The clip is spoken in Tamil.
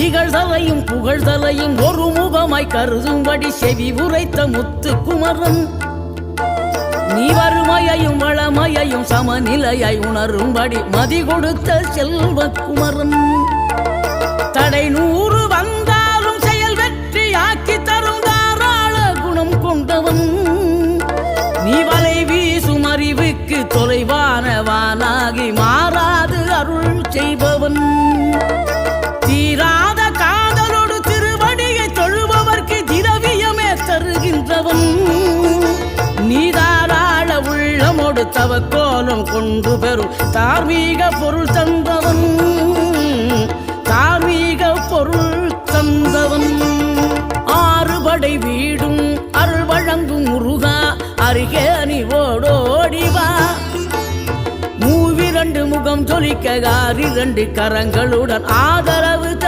இகழ்தலையும் புகழ்தலையும் ஒரு முகமாய் கருதும்படி செவி உரைத்த முத்து குமரன் நீ வறுமையையும் வளமையையும் சமநிலையாய் உணரும்படி மதி கொடுத்த செல்வ குமரன் தடை 100 வந்தாலும் செயல் வெற்றியாக்கி தரும் தாராள குணம் கொண்டவன் நீ வலை வீசும் அறிவுக்கு தொலைவானவானாகி மாறாது அருள் செய்பவன் தீராத காதலோடு திருவடியை தொழுபவர்க்கு திரவியமே தருகின்றவன் நீ தாராள உள்ளமோடு தவக்கோலம் கொண்டு பெறும் தார்மீக பொருள் தந்தவன் தார்மீக பொருள் தந்தவன் ஆறுபடை வீடும் அருள் வழங்கும் முருகா அருகே நீ ஓடோடிவா மூவிரண்டு முகம் ஜொலிக்க 2 கரங்களுடன் ஆதரவு